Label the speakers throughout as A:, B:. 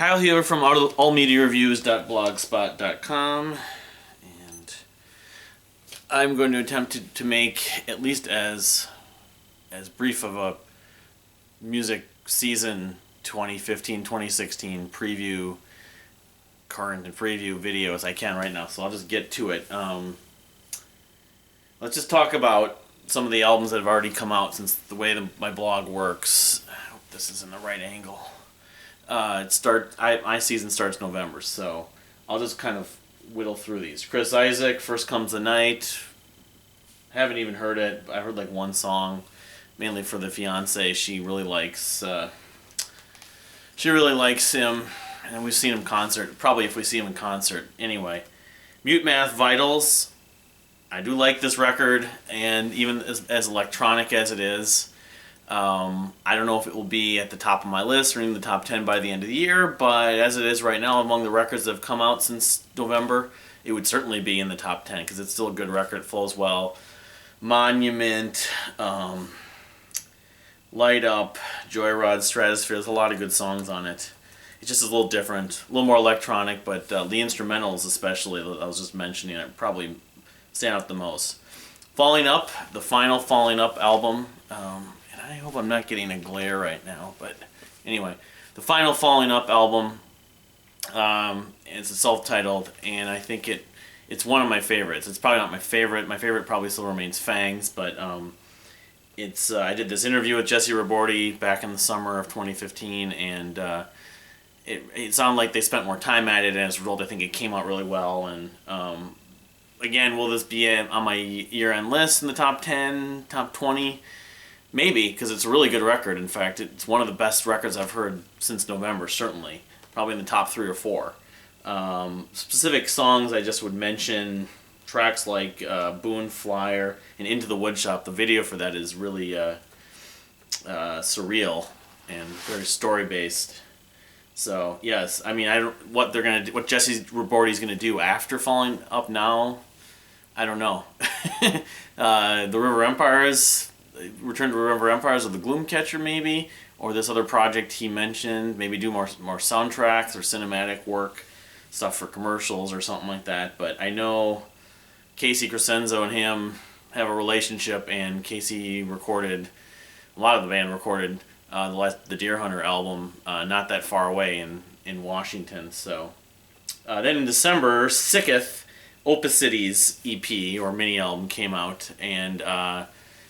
A: Kyle here from allmediareviews.blogspot.com, and I'm going to attempt to make at least as brief of a music season 2015-2016 preview, current and preview video as I can right now. So I'll just get to it. Let's just talk about some of the albums that have already come out, since the way my blog works. I hope this is in the right angle. My season starts November, so I'll just kind of whittle through these. Chris Isaak, First Comes the Night. Haven't even heard it. I heard like one song, mainly for the fiance. She really likes him, and we've seen him concert. Probably if we see him in concert. Anyway, Mute Math Vitals. I do like this record, and even as electronic as it is. I don't know if it will be at the top of my list or in the top 10 by the end of the year, but as it is right now, among the records that have come out since November, it would certainly be in the top 10 because it's still a good record. It flows well. Monument, Light Up, Joyride, Stratosphere. There's a lot of good songs on it. It's just a little different, a little more electronic, but the instrumentals especially, I was just mentioning it, probably stand out the most. Falling Up, the final Falling Up album. I hope I'm not getting a glare right now, but anyway, the final Falling Up album, it's a self-titled, and I think it's one of my favorites. It's probably not my favorite. My favorite probably still remains Fangs, but it's I did this interview with Jesse Raborti back in the summer of 2015, and it sounded like they spent more time at it, and as a result, I think it came out really well. And again, will this be on my year-end list in the top 10, top 20? Maybe, because it's a really good record. In fact, it's one of the best records I've heard since November, certainly. Probably in the top 3 or 4. Specific songs I just would mention, tracks like Boone Flyer and Into the Woodshop. The video for that is really surreal and very story-based. So, yes, I mean, what Jesse Raborti's going to do after Falling Up now, I don't know. The River Empires... Return to River Empires or the Gloomcatcher maybe, or this other project he mentioned, maybe do more soundtracks or cinematic work, stuff for commercials or something like that. But I know Casey Crescenzo and him have a relationship, and Casey recorded, a lot of the band recorded the Deer Hunter album not that far away in Washington. So then in December, Sicketh, Opicities EP or mini album came out, and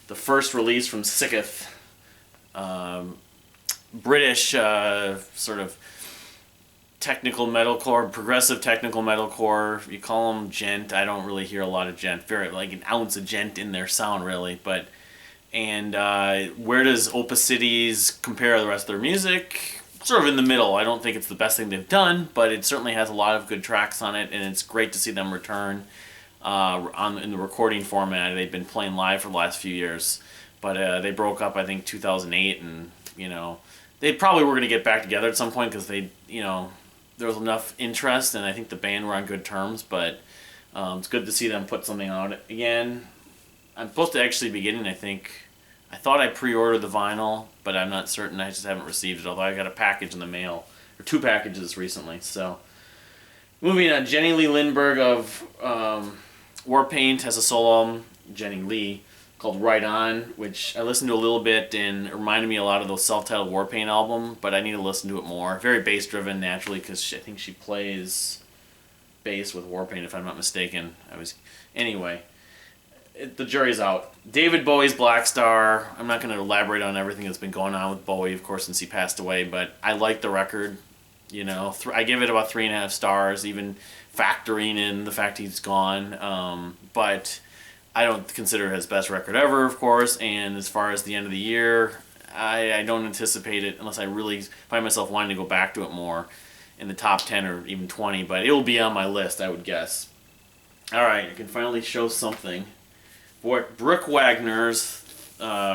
A: the first release from Sicketh, British sort of technical metalcore, progressive technical metalcore. You call them gent. I don't really hear a lot of gent. Very like an ounce of gent in their sound, really. But where does Opicities compare to the rest of their music? Sort of in the middle. I don't think it's the best thing they've done, but it certainly has a lot of good tracks on it, and it's great to see them return. In the recording format. They've been playing live for the last few years, but they broke up I think 2008, and they probably were going to get back together at some point because there was enough interest, and I think the band were on good terms. But it's good to see them put something out again. I'm supposed to actually be getting, I thought I pre-ordered the vinyl, but I'm not certain. I just haven't received it, although I got a package in the mail, or 2 packages recently. So moving on, Jenny Lee Lindbergh of Warpaint has a solo album, Jenny Lee, called Right On, which I listened to a little bit, and it reminded me a lot of those self-titled Warpaint album, but I need to listen to it more. Very bass-driven, naturally, because I think she plays bass with Warpaint, if I'm not mistaken. Anyway, the jury's out. David Bowie's Black Star. I'm not going to elaborate on everything that's been going on with Bowie, of course, since he passed away, but I like the record. I give it about 3.5 stars, even factoring in the fact he's gone. But I don't consider it his best record ever, of course. And as far as the end of the year, I don't anticipate it unless I really find myself wanting to go back to it more in the top 10 or even 20. But it will be on my list, I would guess. All right, I can finally show something. Brooke Wagner's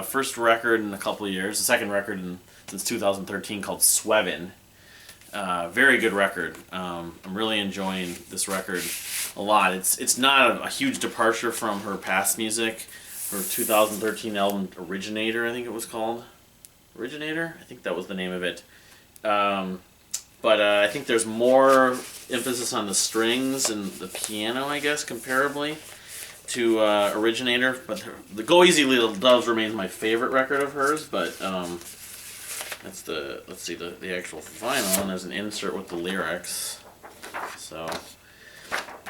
A: first record in a couple of years, the second record since 2013, called Swevin. Very good record. I'm really enjoying this record a lot. It's not a huge departure from her past music. Her 2013 album Originator, I think it was called. Originator? I think that was the name of it. But But I think there's more emphasis on the strings and the piano, I guess, comparably to Originator. But the Go Easy Little Doves remains my favorite record of hers. But that's let's see, the actual vinyl, and there's an insert with the lyrics. So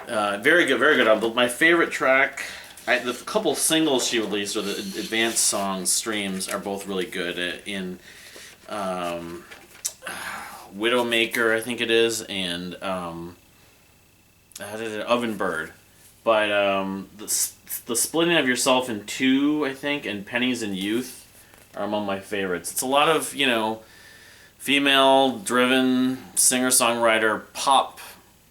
A: very good, very good. My favorite track, the couple singles she released, or the advanced songs streams, are both really good. In Widowmaker, I think it is, and Ovenbird. But the splitting of yourself in two, I think, and Pennies in Youth are among my favorites. It's a lot of, female-driven singer-songwriter pop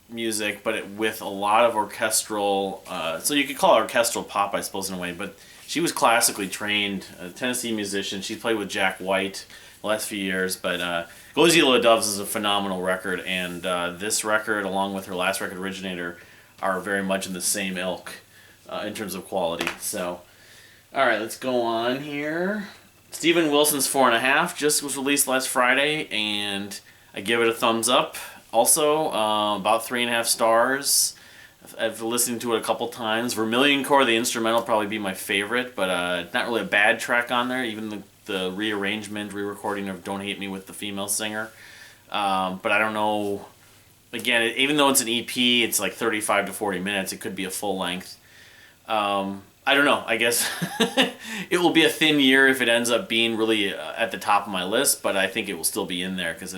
A: music, but with a lot of orchestral. So you could call it orchestral pop, I suppose, in a way. But she was classically trained, a Tennessee musician. She played with Jack White the last few years. But Go Easy Little Doves is a phenomenal record, and this record, along with her last record, Originator, are very much in the same ilk in terms of quality. So, all right, let's go on here. Steven Wilson's 4.5 just was released last Friday, and I give it a thumbs up. Also, about 3.5 stars. I've listened to it a couple times. Vermilion Core, the instrumental, probably be my favorite, but not really a bad track on there. Even the rearrangement, re-recording of Don't Hate Me with the female singer. But I don't know. Again, even though it's an EP, it's like 35 to 40 minutes. It could be a full length. I don't know. I guess it will be a thin year if it ends up being really at the top of my list, but I think it will still be in there because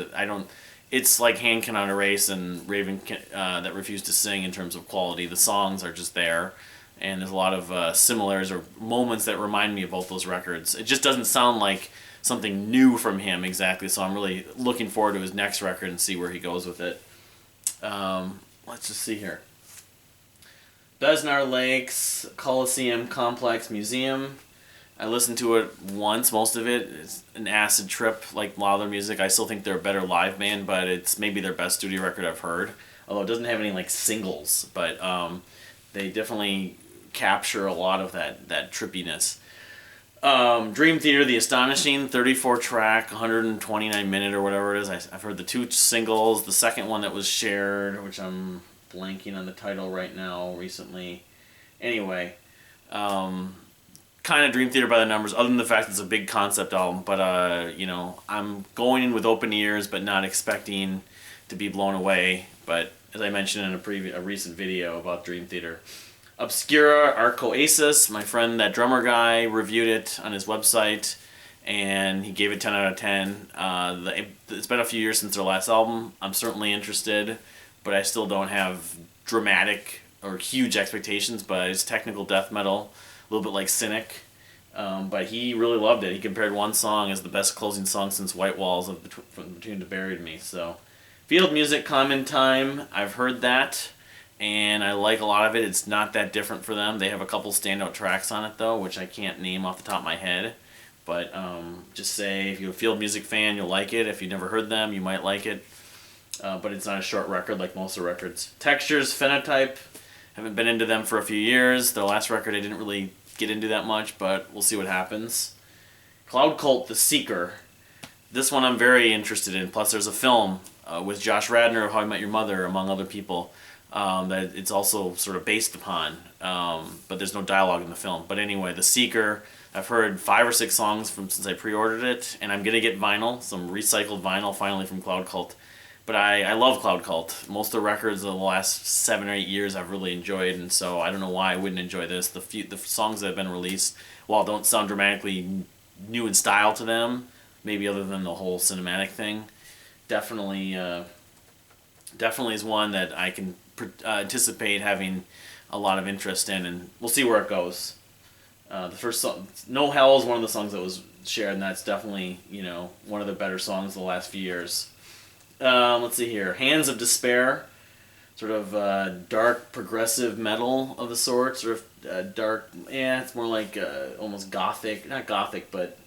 A: it's like Hand Cannot Erase and Raven That Refused to Sing in terms of quality. The songs are just there, and there's a lot of similarities or moments that remind me of both those records. It just doesn't sound like something new from him exactly, so I'm really looking forward to his next record and see where he goes with it. Let's just see here. Besnar Lakes Coliseum Complex Museum. I listened to it once, most of it. It's an acid trip like a lot of their music. I still think they're a better live band, but it's maybe their best studio record I've heard. Although it doesn't have any like singles, but they definitely capture a lot of that trippiness. Dream Theater, The Astonishing, 34 track, 129 minute or whatever it is. I've heard the two singles. The second one that was shared, which I'm blanking on the title right now, recently. Anyway, kind of Dream Theater by the numbers, other than the fact it's a big concept album. But, I'm going in with open ears, but not expecting to be blown away. But as I mentioned in a recent video about Dream Theater. Obscura Arcoasis, my friend, that drummer guy, reviewed it on his website, and he gave it 10 out of 10. It's been a few years since their last album. I'm certainly interested, but I still don't have dramatic or huge expectations, but it's technical death metal, a little bit like Cynic. But he really loved it. He compared one song as the best closing song since White Walls from Between to Buried Me. So, Field Music, Common Time, I've heard that, and I like a lot of it. It's not that different for them. They have a couple standout tracks on it, though, which I can't name off the top of my head. But just say, if you're a Field Music fan, you'll like it. If you've never heard them, you might like it. But it's not a short record like most of the records. Textures, Phenotype, haven't been into them for a few years. Their last record I didn't really get into that much, but we'll see what happens. Cloud Cult, The Seeker. This one I'm very interested in. Plus there's a film with Josh Radnor of How I Met Your Mother, among other people, that it's also sort of based upon. But there's no dialogue in the film. But anyway, The Seeker, I've heard 5 or 6 songs since I pre-ordered it, and I'm going to get vinyl, some recycled vinyl finally from Cloud Cult. But I love Cloud Cult. Most of the records of the last 7 or 8 years I've really enjoyed, and so I don't know why I wouldn't enjoy this. The songs that have been released, while don't sound dramatically new in style to them, maybe other than the whole cinematic thing, definitely is one that I can anticipate having a lot of interest in, and we'll see where it goes. The first song, No Hell, is one of the songs that was shared, and that's definitely, one of the better songs of the last few years. Let's see here. Hands of Despair, sort of dark progressive metal of the sort, sort of dark, it's more like almost gothic, not gothic, but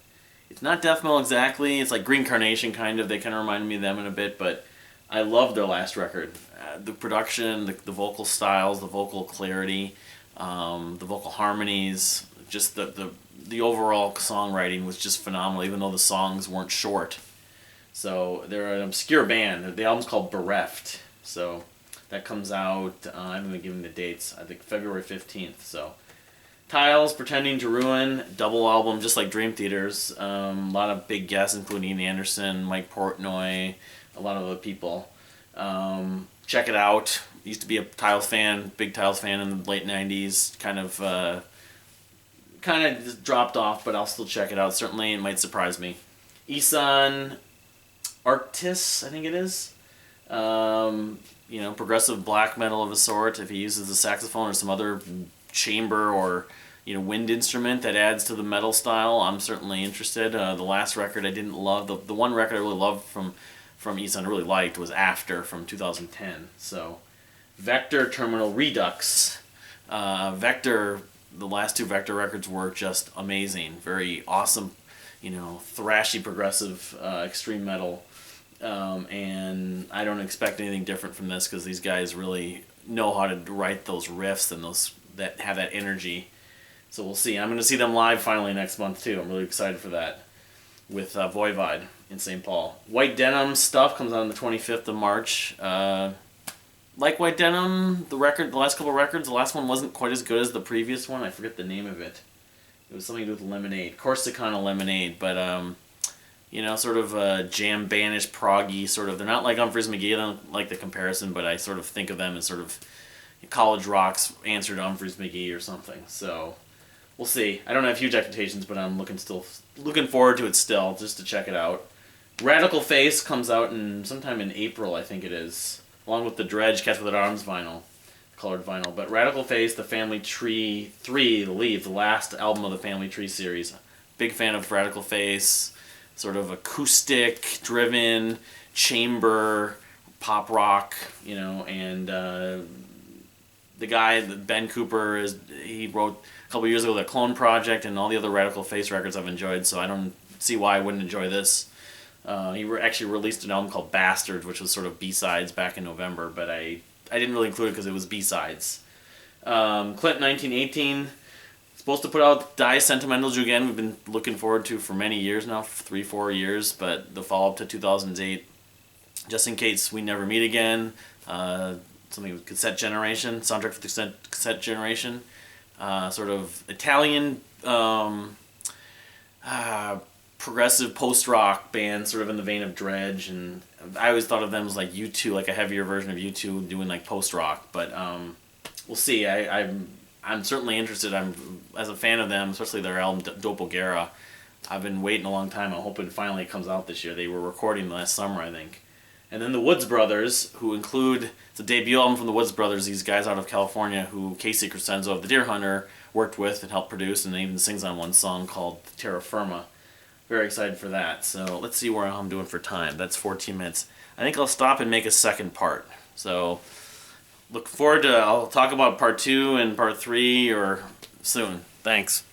A: it's not death metal exactly. It's like Green Carnation kind of. They kind of remind me of them in a bit, but I love their last record. The production, the vocal styles, the vocal clarity, the vocal harmonies, just the overall songwriting was just phenomenal, even though the songs weren't short. So they're an obscure band. The album's called Bereft. So that comes out, I haven't been given the dates, I think February 15th. So Tiles, Pretending to Ruin, double album, just like Dream Theaters. A lot of big guests, including Ian Anderson, Mike Portnoy, a lot of other people. Check it out. Used to be a Tiles fan, big Tiles fan in the late 90s. Kind of just dropped off, but I'll still check it out. Certainly, it might surprise me. Isan Arctis, I think it is. Progressive black metal of a sort. If he uses a saxophone or some other chamber or wind instrument that adds to the metal style, I'm certainly interested. The last record I didn't love. The one record I really loved from Isan, I really liked, was After from 2010. So Vector Terminal Redux. Vector, the last two Vector records were just amazing. Very awesome, thrashy progressive extreme metal. And I don't expect anything different from this because these guys really know how to write those riffs and those that have that energy. So we'll see. I'm going to see them live finally next month too. I'm really excited for that with Voivod in St. Paul. White Denim Stuff comes out on the 25th of March. Like White Denim, the last couple records, the last one wasn't quite as good as the previous one. I forget the name of it. It was something to do with Lemonade, Corsicana Lemonade, but sort of a jam bandish proggy sort of. They're not like Umphrey's McGee. I don't like the comparison, but I sort of think of them as sort of college rock's answer to Umphrey's McGee or something. So we'll see. I don't have huge expectations, but I'm looking forward to it still, just to check it out. Radical Face comes out sometime in April, I think it is, along with the Dredge Cats Without Arms vinyl, colored vinyl. But Radical Face, the Family Tree 3, the last album of the Family Tree series. Big fan of Radical Face. Sort of acoustic driven chamber pop rock, and the guy, Ben Cooper, he wrote a couple years ago the Clone Project, and all the other Radical Face records I've enjoyed, so I don't see why I wouldn't enjoy this. He actually released an album called Bastards, which was sort of B-sides back in November, but I didn't really include it because it was B-sides. Clint 1918, supposed to put out Die Sentimental again. We've been looking forward to for many years now, 3-4 years, but the follow-up to 2008, Just in Case We Never Meet Again, something with Cassette Generation, soundtrack for the Cassette Generation, sort of Italian progressive post-rock band, sort of in the vein of Dredge, and I always thought of them as like U2, like a heavier version of U2 doing like post-rock, but we'll see. I'm certainly interested. As a fan of them, especially their album Doppelgänger. I've been waiting a long time. I'm hoping finally it comes out this year. They were recording last summer, I think. And then the Woods Brothers, who include the debut album from the Woods Brothers, these guys out of California who Casey Crescenzo of the Deer Hunter worked with and helped produce, and even sings on one song called Terra Firma. Very excited for that. So let's see where I'm doing for time. That's 14 minutes. I think I'll stop and make a second part. So look forward to, I'll talk about part 2 and part 3 or soon. Thanks.